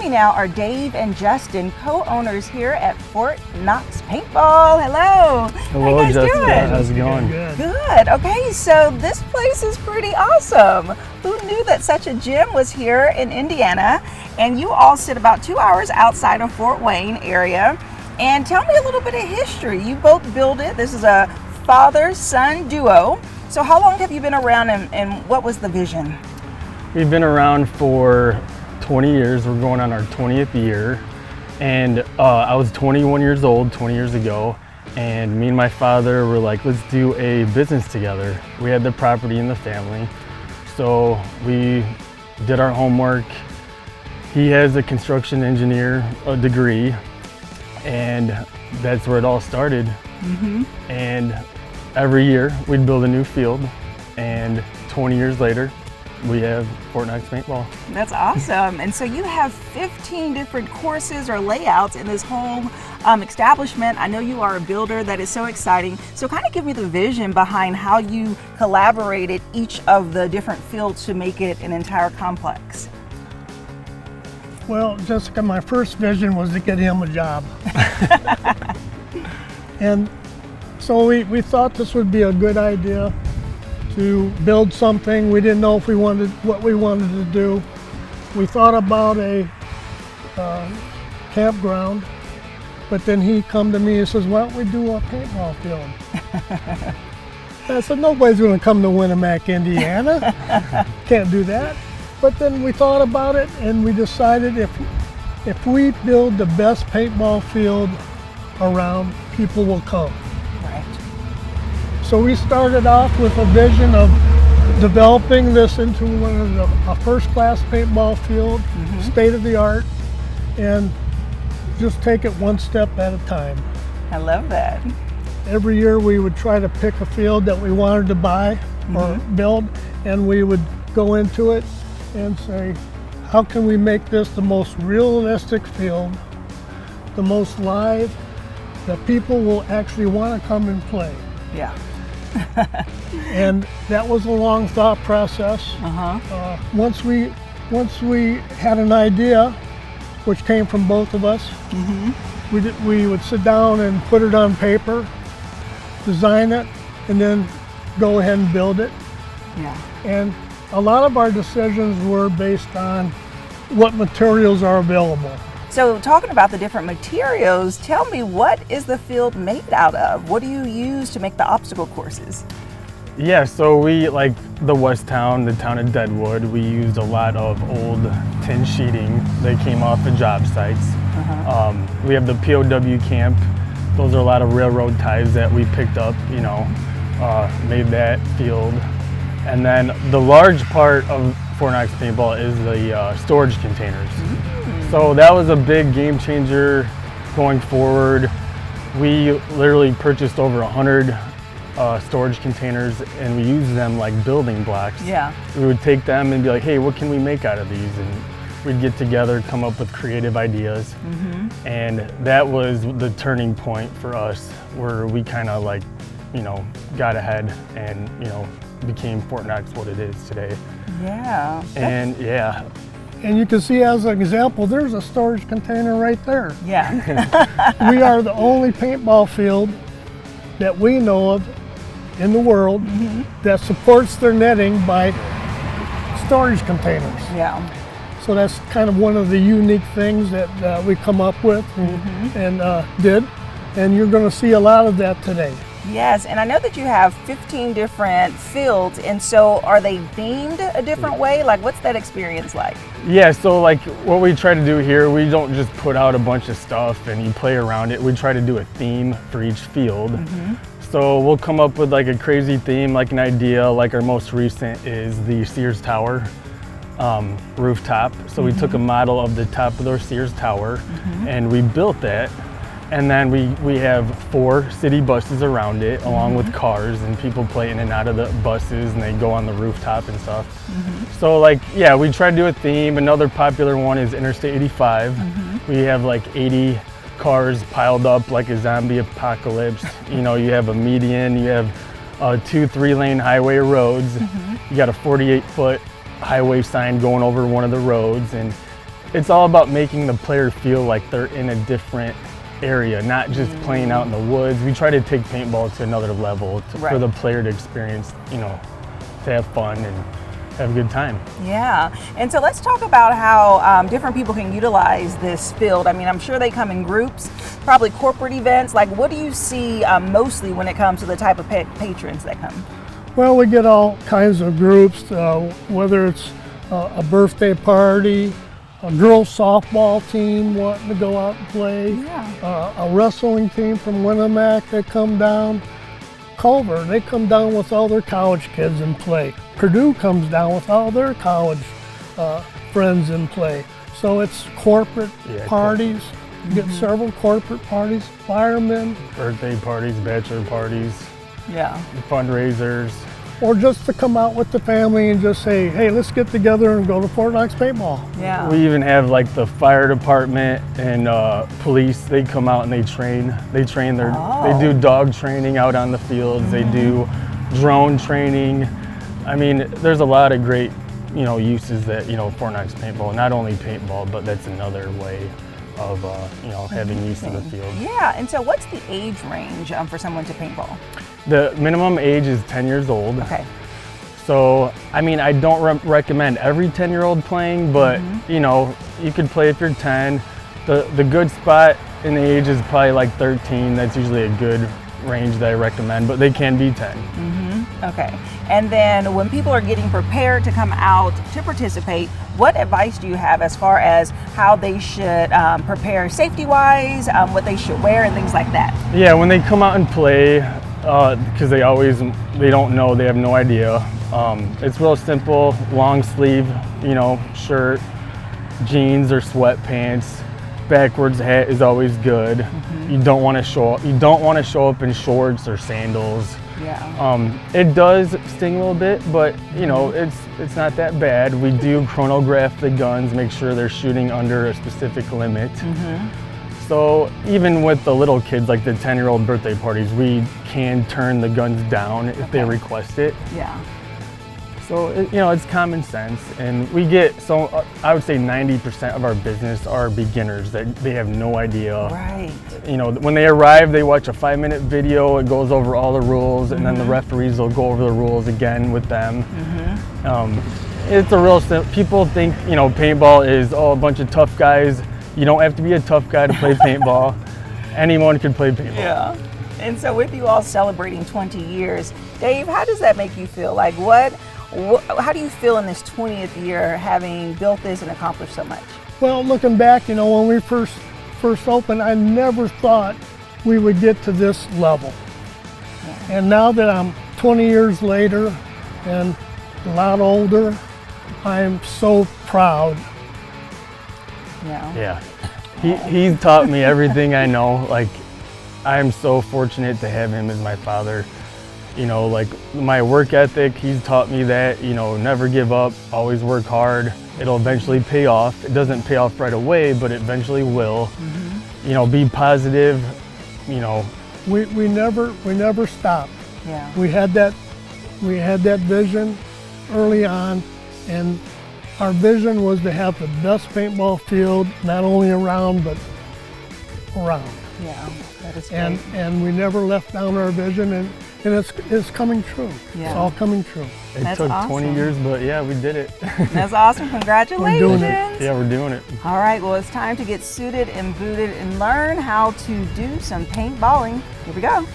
me now are Dave and Justin, co-owners here at Fort Knox Paintball. Hello. Hello, how you guys Justin. doing? How's it going? Good. Okay, so this place is pretty awesome. Who knew that such a gym was here in Indiana? And you all sit about 2 hours outside of Fort Wayne area. And tell me a little bit of history. You both built it. This is a father-son duo. So how long have you been around, and what was the vision? We've been around for 20 years. We're going on our 20th year. And I was 21 years old 20 years ago. And me and my father were like, let's do a business together. We had the property in the family. So we did our homework. He has a construction engineer degree. And that's where it all started. Mm-hmm. And every year we'd build a new field, and 20 years later we have Fort Knox Paintball. That's awesome. And so you have 15 different courses or layouts in this whole establishment. I know you are a builder. That is so exciting. So kind of give me the vision behind how you collaborated each of the different fields to make it an entire complex. Well, Jessica, my first vision was to get him a job. And so we thought this would be a good idea to build something. We didn't know if what we wanted to do. We thought about a campground, but then he come to me and says, why don't we do a paintball field? I said, nobody's gonna come to Winamac, Indiana. Can't do that. But then we thought about it, and we decided if we build the best paintball field around, people will come. Right. So we started off with a vision of developing this into a first-class paintball field, state of the art, and just take it one step at a time. I love that. Every year we would try to pick a field that we wanted to buy or build, and we would go into it and say, how can we make this the most realistic field, the most live, that people will actually want to come and play. Yeah. And that was a long thought process. Once we had an idea, which came from both of us, we would sit down and put it on paper, design it, and then go ahead and build it. Yeah. And a lot of our decisions were based on what materials are available. So talking about the different materials, tell me, what is the field made out of? What do you use to make the obstacle courses? Yeah, so we, like the West Town, the town of Deadwood, we used a lot of old tin sheeting that came off of job sites. We have the POW camp. Those are a lot of railroad ties that we picked up, made that field. And then the large part of Fort Knox Paintball is the storage containers. So that was a big game changer going forward. We literally purchased over 100 storage containers, and we used them like building blocks. Yeah. We would take them and be like, hey, what can we make out of these? And we'd get together, come up with creative ideas. And that was the turning point for us, where we kind of got ahead and, became Fort Knox what it is today. Yeah. And yeah. And you can see, as an example, there's a storage container right there. Yeah. We are the only paintball field that we know of in the world that supports their netting by storage containers. Yeah. So that's kind of one of the unique things that we come up with and did. And you're going to see a lot of that today. Yes, and I know that you have 15 different fields, and so are they themed a different way? Like, what's that experience like? Yeah, so like what we try to do here, we don't just put out a bunch of stuff and you play around it. We try to do a theme for each field. So we'll come up with like a crazy theme, like an idea. Like our most recent is the Sears Tower rooftop. So we took a model of the top of the Sears Tower and we built that. And then we have 4 city buses around it, along with cars, and people play in and out of the buses, and they go on the rooftop and stuff. So we try to do a theme. Another popular one is Interstate 85. We have like 80 cars piled up like a zombie apocalypse. You have a median, you have 2 3-lane highway roads. You got a 48-foot highway sign going over one of the roads, and it's all about making the player feel like they're in a different area, not just playing out in the woods. We try to take paintball to another level for the player to experience, to have fun and have a good time. Yeah, and so let's talk about how different people can utilize this field. I mean, I'm sure they come in groups, probably corporate events. Like, what do you see mostly when it comes to the type of patrons that come? Well, we get all kinds of groups, whether it's a birthday party, a girls softball team wanting to go out and play, a wrestling team from Winamac that come down, Culver, they come down with all their college kids and play. Purdue comes down with all their college friends and play. So it's corporate parties. You get several corporate parties, firemen. Birthday parties, bachelor parties, fundraisers. Or just to come out with the family and just say, hey, let's get together and go to Fort Knox Paintball. Yeah. We even have like the fire department and police. They come out and they train. They do dog training out on the fields. They do drone training. I mean, there's a lot of great, uses that, Fort Knox Paintball, not only paintball, but that's another way of, having use of the field. Yeah, and so what's the age range for someone to paintball? The minimum age is 10 years old. Okay. So, I mean, I don't recommend every 10-year-old playing, but, you could play if you're 10. The good spot in the age is probably like 13. That's usually a good range that I recommend, but they can be 10. Okay. And then when people are getting prepared to come out to participate, what advice do you have as far as how they should prepare safety-wise, what they should wear and things like that? Yeah, when they come out and play, because they don't know, they have no idea. It's real simple, long sleeve, shirt, jeans or sweatpants. Backwards hat is always good. You don't want to show up in shorts or sandals. Yeah. It does sting a little bit, but it's not that bad. We do chronograph the guns, make sure they're shooting under a specific limit. So even with the little kids, like the 10-year-old birthday parties, we can turn the guns down if they request it. Yeah. So, it's common sense, and we get, I would say 90% of our business are beginners that they have no idea. Right. When they arrive, they watch a 5-minute video, it goes over all the rules, and then the referees will go over the rules again with them. It's a real simple, people think, paintball is, a bunch of tough guys. You don't have to be a tough guy to play paintball. Anyone can play paintball. Yeah. And so with you all celebrating 20 years, Dave, how does that make you feel? Like how do you feel in this 20th year having built this and accomplished so much? Well, looking back, when we first opened, I never thought we would get to this level. And now that I'm 20 years later and a lot older, I am so proud. Yeah. He's taught me everything I know. Like, I'm so fortunate to have him as my father. Like my work ethic, he's taught me that, never give up, always work hard. It'll eventually pay off. It doesn't pay off right away, but it eventually will. Be positive, We never stopped. Yeah. We had that vision early on, and our vision was to have the best paintball field, not only around, but around. Yeah, that is great. And we never left down our vision, and it's coming true. Yeah. It's all coming true. It took 20 years, but yeah, we did it. That's awesome. Congratulations. We're doing it. Yeah, we're doing it. All right, well, it's time to get suited and booted and learn how to do some paintballing. Here we go.